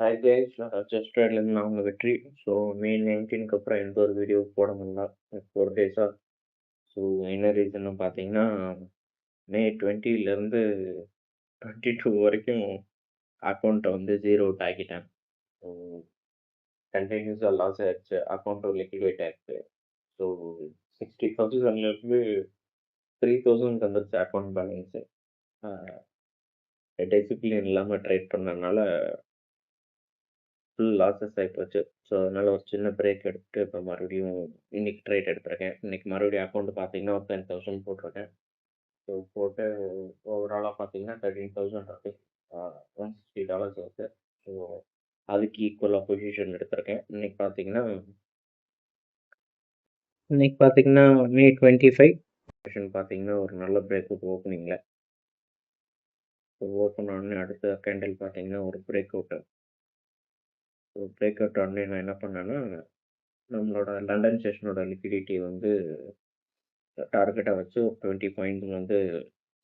Hi guys, just ட்ரேட்லேருந்து நான் உங்கள் வெற்றி. ஸோ மே 19க்கு அப்புறம் எந்த ஒரு வீடியோ போட முடியல 4 டேஸாக. ஸோ என்ன ரீசன்னு பார்த்தீங்கன்னா, மே 20லேருந்து 22 வரைக்கும் அக்கௌண்ட்டை வந்து ஜீரோ அவுட் ஆக்கிட்டேன். ஸோ கண்டினியூஸாக லாஸ் ஆயிடுச்சு, அக்கௌண்ட்டும் லிக்விடேட் ஆயிடுச்சு. ஸோ 60,000லேருந்து 3,000 வந்துருச்சு அக்கௌண்ட் பேலன்ஸு. டிசிப்ளின் இல்லாமல் ட்ரேட் பண்ணதுனால ஃபுல் லாஸஸ் ஆகிப்போச்சு. ஸோ அதனால் ஒரு சின்ன பிரேக் எடுத்துட்டு இப்போ மறுபடியும் இன்னைக்கு ட்ரேட் எடுத்திருக்கேன். இன்னைக்கு மறுபடியும் அக்கௌண்ட் பார்த்தீங்கன்னா ஒரு 10,000 போட்டிருக்கேன். ஸோ போட்டு ஓவராலாக பார்த்தீங்கன்னா 13,000 இருக்குது. $160 இருக்குது. ஸோ அதுக்கு ஈக்குவலாக பொசிஷன் எடுத்திருக்கேன். இன்னைக்கு பார்த்தீங்கன்னா மே 25 பொசிஷன் பார்த்தீங்கன்னா ஒரு நல்ல பிரேக் ஓப்பனிங்கில். ஸோ ஓப்பன் ஆனே அடுத்த கேண்டில் பார்த்தீங்கன்னா ஒரு break out. So break out ஆனே நான் என்ன பண்ணேன்னா, நம்மளோட லண்டன் செஷனோட லிக்விடிட்டி வந்து டார்கெட்டாக வச்சு 20 பாயிண்ட்ஸ் வந்து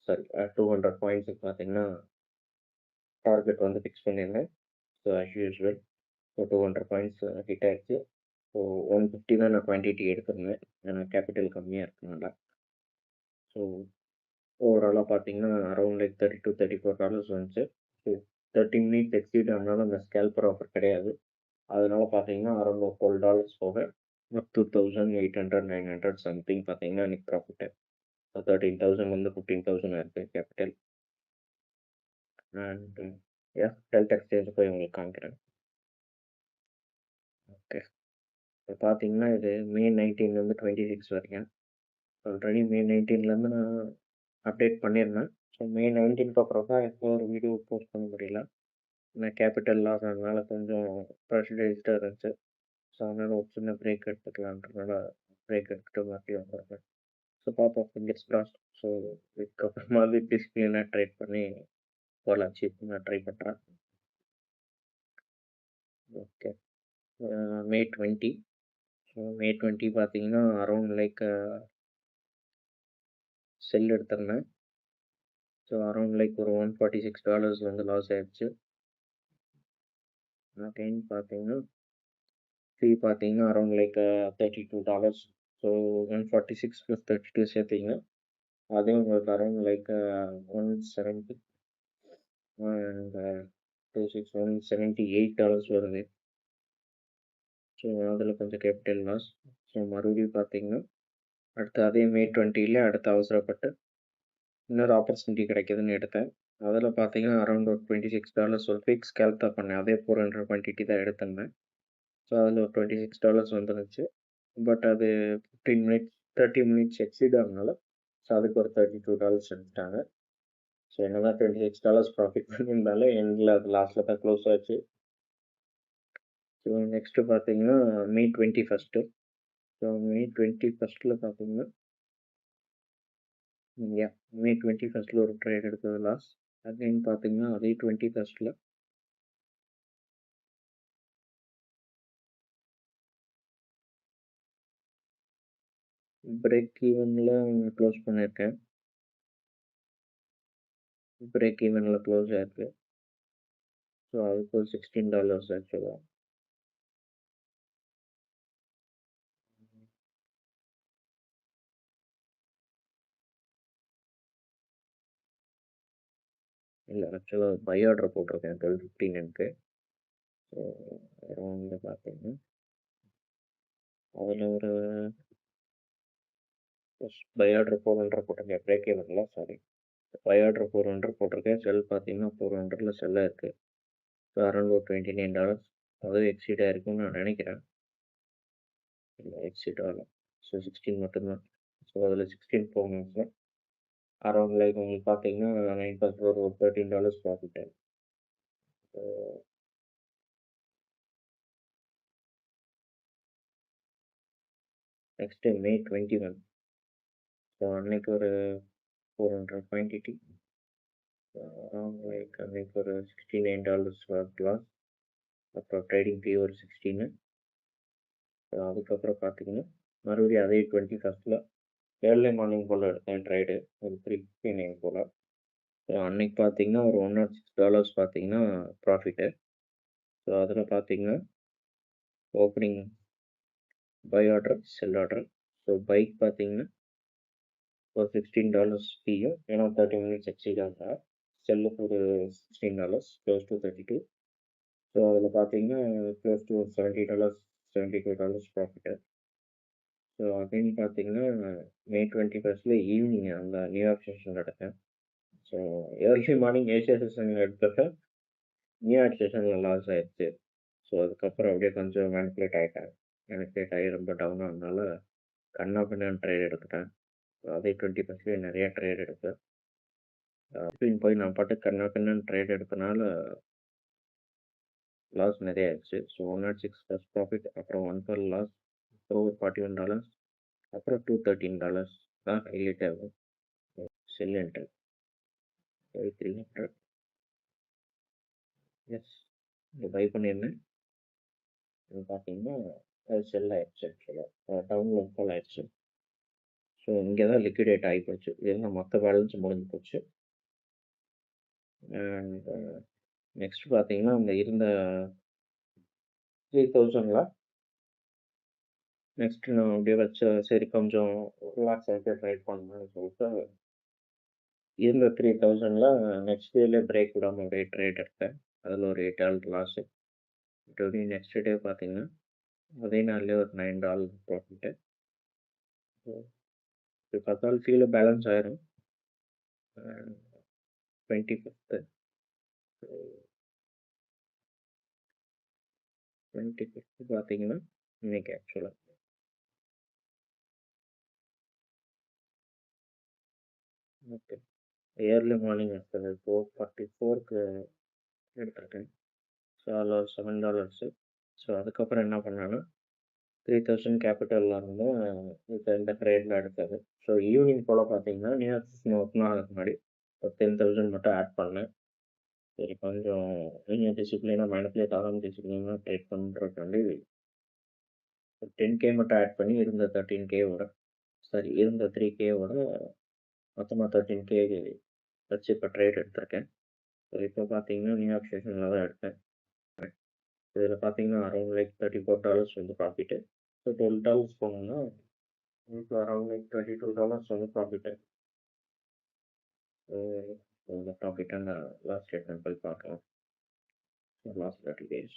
200 பாயிண்ட்ஸுக்கு பார்த்தீங்கன்னா டார்கெட் வந்து ஃபிக்ஸ் பண்ணியிருந்தேன். So as usual so 200 points hit ஆகிடுச்சு. ஸோ 150 தான் நான் குவான்டிட்டி எடுத்திருந்தேன், ஏன்னா கேபிட்டல் கம்மியாக இருக்கனால. ஸோ ஓவராலாக பார்த்தீங்கன்னா அரௌண்ட் லைக் $32-34 வந்துச்சு. ஸோ 30 மினிட்ஸ் எக்ஸீட் ஆனாலும் அந்த ஸ்கேல்பர் ஆஃபர் கிடையாது. அதனால பார்த்தீங்கன்னா அரௌண்ட் $12 போக 2,800-900 சம்திங் பார்த்தீங்கன்னா இன்னைக்கு ப்ராஃபிட்டு. 13,000 வந்து 15,000 இருக்குது கேபிட்டல். அண்ட் டெல்டா எக்ஸ்சேஞ்ச் போய் உங்களுக்கு காமிக்கிறேன். ஓகே, இப்போ பார்த்தீங்கன்னா இது மே 19லேருந்து 26 வரைக்கும். ஆல்ரெடி மே 19லேருந்து நான் அப்டேட் பண்ணியிருந்தேன். ஸோ மே 19க்கு அப்புறம் தான் எப்போ ஒரு வீடியோ போஸ்ட் பண்ண முடியல. ஏன்னா கேபிட்டல் லாஸ் ஆனதுனால கொஞ்சம் ப்ரெஷரைஸ்டாக இருந்துச்சு. ஸோ அதனால் ஒரு சின்ன பிரேக் எடுத்துக்கலான்றதுனால பிரேக் எடுத்துகிட்டு மறுபடியும் வந்துருக்கேன். ஸோ பார்ப்போம், ஃபிங்கர்ஸ் கிராஸ்ட். ஸோ இதுக்கப்புறமா டிசிப்ளினாக ட்ரேட் பண்ணி கோல் அச்சீவ் பண்ண ட்ரை பண்ணுறேன். ஓகே, மே 20. ஸோ மே 20 பார்த்தீங்கன்னா அரௌண்ட் லைக் செல் எடுத்திருந்தேன். ஸோ அரௌண்ட் லைக் ஒரு $146 வந்து லாஸ் ஆயிடுச்சு. அகைன் பார்த்தீங்கன்னா ஃபீ பார்த்தீங்கன்னா அரௌண்ட் லைக் $32. ஸோ 146 + 32 சேர்த்திங்கன்னா அதே உங்களுக்கு அரௌண்ட் லைக் 170 அண்ட் 26 $178 வருது. ஸோ அதில் கொஞ்சம் கேபிட்டல் லாஸ். ஸோ மறுபடியும் பார்த்தீங்கன்னா அடுத்து அதே மே 20ல் அடுத்து அவசரப்பட்டு இன்னொரு ஆப்பர்ச்சுனிட்டி கிடைக்குதுன்னு எடுத்தேன். அதில் பார்த்தீங்கன்னா அரௌண்ட் ஒரு $26 ஒரு ஃபிக்ஸ் ஸ்கேல்ப் தான் பண்ணேன். அதே 400 குவான்டிட்டி தான் எடுத்திருந்தேன். ஸோ அதில் ஒரு $26 வந்துருந்துச்சு. பட் அது 30 மினிட்ஸ் எக்ஸீட் ஆனதுனால ஸோ அதுக்கு ஒரு $32 எடுத்துட்டாங்க. ஸோ என்ன தான் $26 ப்ராஃபிட் பண்ணியிருந்தாலும் எண்டில் அது லாஸ்ட்டில் தான் க்ளோஸ் ஆச்சு. ஸோ நெக்ஸ்ட்டு பார்த்தீங்கன்னா மே 21. ஸோ மே 21 பார்த்தீங்கன்னா மே 21 ஒரு ட்ரேட் எடுத்தது லாஸ். அகைன் பார்த்தீங்கன்னா அதே 21 பிரேக் ஈவனில் க்ளோஸ் பண்ணியிருக்கேன். பிரேக் ஈவனில் க்ளோஸ் ஆயிருக்கு. ஸோ அதுக்கு ஒரு $16 ஆக்சுவலாக. இல்லை, ஆக்சுவலாக பை ஆர்டர் போட்டிருக்கேன் 12:15க்கு. ஸோ அரௌண்ட் பார்த்தீங்கன்னா அதில் ஒரு பை ஆர்டர் 400 போட்டிருக்கேன். பிரேக் ஈவனில் பை ஆர்டர் 400 போட்டிருக்கேன். செல் பார்த்தீங்கன்னா 400ல் செல்லாக இருக்குது. ஸோ அரௌண்ட் ஒரு $29 அதுவும் எக்ஸீட் ஆகிருக்குன்னு நான் நினைக்கிறேன். இல்லை, எக்ஸீட் ஆகலை. ஸோ 16 மட்டும்தான். ஸோ அதில் 16 போகணும். அரௌண்ட் லைக் உங்களுக்கு பார்த்தீங்கன்னா 9% ஒரு $13 ப்ராஃபிட்டு. நெக்ஸ்ட்டு மே 21. ஸோ அன்னைக்கு ஒரு 400 குவான்டிட்டி அரௌண்ட் லைக் அன்னைக்கு ஒரு $69 லாஸ். அப்புறம் ட்ரேடிங் ஃபீ ஒரு 16. ஸோ அதுக்கப்புறம் பார்த்தீங்கன்னா மறுபடியும் அதே 21ல் ஏர்லி மார்னிங் போல் எடுத்தேன் ட்ரேடு ஒரு 3:59 போல். ஸோ அன்னைக்கு பார்த்தீங்கன்னா ஒரு $106 பார்த்தீங்கன்னா ப்ராஃபிட்டு. ஸோ அதில் பார்த்தீங்கன்னா opening buy order sell order. So பைக் பார்த்தீங்கன்னா ஒரு $16 ஃபீயும், ஏன்னா 30 மினிட்ஸ் எக்ஸீட் ஆகுதா. செல்லுக்கு ஒரு $16, க்ளோஸ் டு 32. ஸோ அதில் பார்த்தீங்கன்னா close to $70, $72 profit. So again பார்த்தீங்கன்னா May 21 ஈவினிங் அந்த நியூயார்க் செஷன் எடுத்தேன். ஸோ ஏர்லி மார்னிங் ஏஷியா செஷனில் எடுத்தப்ப நியூயார்க் செஷனில் லாஸ் ஆயிடுச்சு. ஸோ அதுக்கப்புறம் அப்படியே கொஞ்சம் மேனிப்புலேட் ஆகிட்டேன். மேனிப்புலேட் ஆகி ரொம்ப டவுன் ஆனதுனால கண்ணா பின்னான்னு ட்ரேட் எடுத்துட்டேன். அதே 20% நிறைய ட்ரேட் எடுத்தேன். போய் நான் பாட்டு கண்ணா பின்னான்னு ட்ரேட் எடுத்தனால லாஸ் நிறைய ஆயிடுச்சு. ஸோ 106 ப்ளஸ் ப்ராஃபிட், அப்புறம் 1 லாஸ், அப்புறம் ஒரு $41, அப்புறம் $213 தான் ஹைலைட் ஆகும். செல் என்ட்ரு 300. எஸ், இது பை பண்ணியிருந்தேன். இது பார்த்தீங்கன்னா அது செல் ஆயிடுச்சு. ஆக்சுவலாக டவுனில் ஃபால் ஆயிடுச்சு. ஸோ இங்கே தான் லிக்விடேட் ஆகி போச்சு. இதெல்லாம் மொத்த பேலன்ஸ் முடிஞ்சு போச்சு. அண்ட் நெக்ஸ்ட் பார்த்தீங்கன்னா அந்த இருந்த 3000ல் நெக்ஸ்ட் நான் அப்படியே வச்ச சரி கொஞ்சம் ரிலாக்ஸ் ஆகிட்டு ட்ரைட் பண்ணணும்னு சொல்லிட்டு இருந்த 3000ல் நெக்ஸ்ட் டேல பிரேக் விடாமல் அப்படியே ட்ரேட் எடுத்தேன். அதில் ஒரு $8 லாஸு. இப்படி நெக்ஸ்ட் டே பார்த்தீங்கன்னா அதே நாள்லேயே ஒரு $9 ப்ராஃபிட்டு. இப்போ பார்த்தாலும் கீழே பேலன்ஸ் ஆயிரும். 25th பார்த்தீங்கன்னா இன்னைக்கு ஆக்சுவலாக ஓகே ஏர்லி மார்னிங் எடுத்தது 4:44க்கு எடுத்துருக்கேன். ஸோ அதில் ஒரு $7. ஸோ அதுக்கப்புறம் என்ன பண்ணேன்னா 3000 கேபிட்டலில் இருந்து இப்போ இந்த ட்ரேடில் எடுத்தது. ஸோ ஈவினிங் போல் பார்த்தீங்கன்னா நியூயார்க் ஆகிறதுக்கு முன்னாடி ஒரு 10,000 மட்டும் ஆட் பண்ணேன். சரி கொஞ்சம் நீங்கள் டிசிப்ளினாக மேனிப்புலேட் ஆகாமல் டிசிப்ளினாக ட்ரேட் பண்ணுறதுக்காண்டி ஒரு 10K மட்டும் ஆட் பண்ணி இருந்த 13Kவோட இருந்த 3Kவோட மொத்தமாக 13K வச்சு இப்போ ட்ரேட் எடுத்திருக்கேன். ஸோ இப்போ பார்த்தீங்கன்னா நியூயார்க் செஷனில் தான் எடுத்தேன். இதில் பார்த்தீங்கன்னா அரௌண்ட் லைக் $34 வந்து ப்ராஃபிட்டு. ஸோ $12 போனோம்னா இப்போ அரௌண்ட் லைக் $22 வந்து ப்ராஃபிட்டு. இந்த ப்ராஃபிட்டை நான் லாஸ்ட் ஸ்டேட்மெண்ட் போய் பார்க்கலாம். லாஸ்ட் 30 days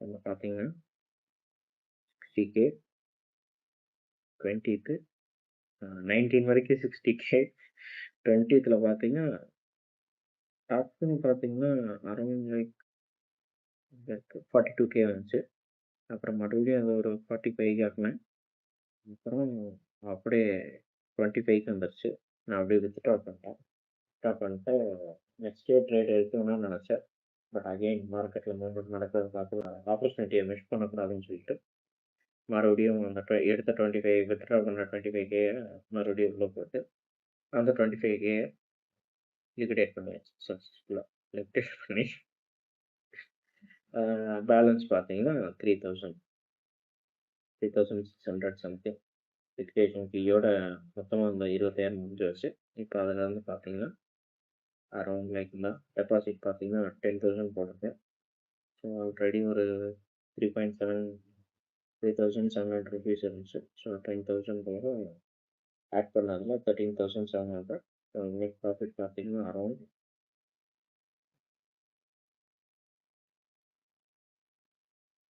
நம்ம பார்த்தீங்கன்னா 60K 20th 19 வரைக்கும் 60K 20th பார்த்தீங்கன்னா டாப்னு பார்த்தீங்கன்னா அரௌண்ட் லைக் 42K வந்துச்சு. அப்புறம் மறுபடியும் அது ஒரு 45 ஆக்குனேன். அப்புறம் அப்படியே 25க்கு வந்துருச்சு. நான் அப்படியே வித்ட்ரா பண்ணிட்டு நெக்ஸ்ட் டே ட்ரேட் எடுக்கணும்னு நினச்சேன். பட் அகெயின் மார்க்கெட்டில் மூவ்மெண்ட் நடக்கிறத பார்த்து ஆப்பர்ச்சுனிட்டியை மிஸ் பண்ணக்கூடாதுன்னு சொல்லிட்டு மறுபடியும் அந்த எடுத்த 25 வித்ட்ரா பண்ண 25K மறுபடியும் உள்ளே போட்டு அந்த 25K லிக்விடேட் பண்ணியாச்சு சக்ஸஸ்ஃபுல்லாக. லிக்விடேட் பண்ணி பேலன்ஸ் பார்த்தீங்கன்னா 3,600 சம்திங் லிக்விடேஷன் ஃபீயோட மொத்தமாக அந்த 20,000 முடிஞ்சிருச்சு. இப்போ அதில் வந்து பார்த்தீங்கன்னா அரௌண்ட் லைக் தான் டெபாசிட் பார்த்தீங்கன்னா 10,000 போட்டிருக்கேன். ஸோ ஆல்ரெடி ஒரு 3,700 rupees இருந்துச்சு. ஸோ 10,000 போக ஆட் பண்ணதில் 13,700. ஸோ இன்னைக்கு ப்ராஃபிட் பார்த்தீங்கன்னா அரௌண்ட்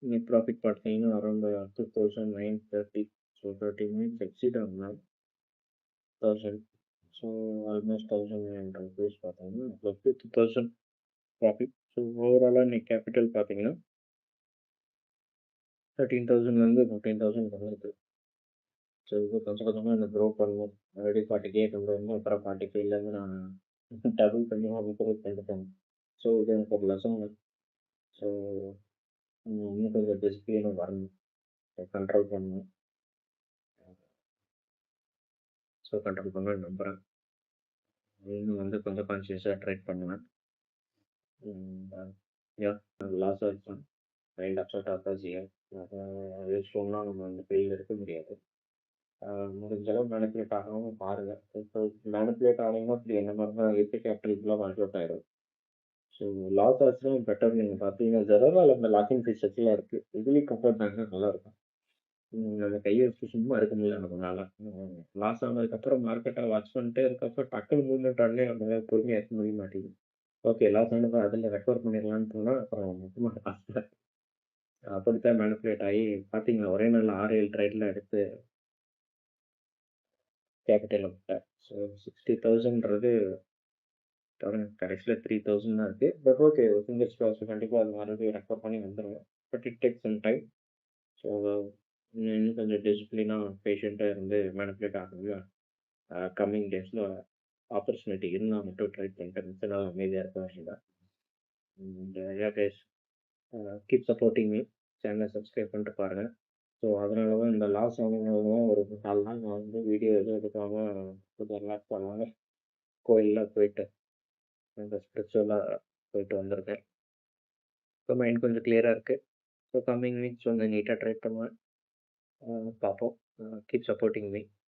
இன்னைக்கு ப்ராஃபிட் பார்த்தீங்கன்னா அரௌண்ட் 2,930. ஸோ 30 மினிட்ஸ் எக்ஸிட் ஆகுனால் 1,000. ஸோ ஆல்மோஸ்ட் 1,900 rupees பார்த்தீங்கன்னா ப்ளஸ் 2,000 ப்ராஃபிட். ஸோ ஓவராலாக இன்னைக்கு கேபிட்டல் பார்த்தீங்கன்னா 13,000லேருந்து 15,000 வந்துருக்கு. ஸோ இது கொஞ்சம் கொஞ்சமாக இந்த க்ரோ பண்ணணும். ஆல்ரெடி 40K கொண்டு வந்து அப்புறம் 45லேருந்து நான் டபுள் பண்ணி இம்ப்ரூவ் பண்ணிட்டேன். ஸோ இது எனக்கு ஒரு லெசன். ஸோ இன்னும் கொஞ்சம் டிசிப்ளினாக வரணும், கண்ட்ரோல் பண்ணணும். ஸோ கண்ட்ரோல் பண்ண நம்புகிறேன். இன்னும் வந்து கொஞ்சம் கான்சியஸாக ட்ரைட் பண்ணுவேன். லாஸ் ஆகிடுச்சேன். மைண்ட் அப்செட் ஆகாது. யூஸ்ஃபுல்னால் நம்ம அந்த ஃபீல்டில் இருக்க முடியாது. முடிஞ்ச அளவு மேனிப்புலேட் ஆகாமல் பாருங்கள். இப்போ மேனிப்புலேட் ஆனீங்கன்னா அப்படி என்ன மாதிரி தான் இருக்குது கேபிட்டல் ஃபுல்லாக ஒர்க் அவுட் ஆயிடும். ஸோ லாஸ் ஆச்சும் பெட்டர் நீங்கள் பார்த்தீங்கன்னா ஜெரோவால அந்த லாக்கிங் ஃபீச்சர்ஸ்லாம் இருக்குது. இதுலேயும் கம்பேர் பண்ணால் நல்லாயிருக்கும். நம்ம கையை வச்சு சும்மா இருக்க முடியல நம்மளால. லாஸ் ஆனதுக்கப்புறம் மார்க்கெட்டை வாட்ச் பண்ணிட்டே இருக்கப்போ டக்குன்னு மூவ்மெண்ட் ஆடனே நம்மளால பொறுமையாக இருக்க முடிய மாட்டேங்குது. ஓகே லாஸ் ஆனது அதில் ரெக்கவர் பண்ணிடலான்னு போனால் அப்புறம் மொத்தமாக லாஸ்ட்டில் அப்படித்தான் மேனிப்புலேட் ஆகி பார்த்தீங்களா ஒரே நாள் 6-7 ட்ரேட்ல எடுத்து கேபிட்டலில் விட்டேன். ஸோ 60,000ன்றது கடைசியில் 3,000 தான் இருக்குது. பட் ஓகே ஃபிங்கர்ஸ் கிராஸ் கண்டிப்பாக அது மறுபடியும் ரெக்கவர் பண்ணி வந்துடுவேன். But it take some time. So இன்னும் கொஞ்சம் டிசிப்ளினாக பேஷண்ட்டாக இருந்து மேனிப்புலேட் ஆகுது. கம்மிங் டேஸில் ஆப்பர்ச்சுனிட்டி இருந்தால் மட்டும் ட்ரை பண்ணிட்டு மிச்ச நாள் அமைதியாக இருக்க வேண்டியதான். யா கைஸ், கீப் சப்போர்ட்டிங் மீ. சேனலை சப்ஸ்கிரைப் பண்ணிட்டு பாருங்கள். ஸோ அதனால தான் இந்த லாஸ் ஆனதுனால தான் ஒரு 4 நாள் நான் வந்து வீடியோ எதுவும் எடுக்காமல் கொஞ்சம் ரிலாக்ஸ் பண்ணாங்க. கோயிலில் போயிட்டு இந்த ஸ்பிரிச்சுவலாக போயிட்டு வந்திருக்கேன். ஸோ மைண்ட் கொஞ்சம் கிளியராக இருக்குது. ஸோ கம்மிங் வீக்ஸ் கொஞ்சம் நீட்டாக ட்ரை பண்ணுவேன். பார்ப்போம். Keep supporting me.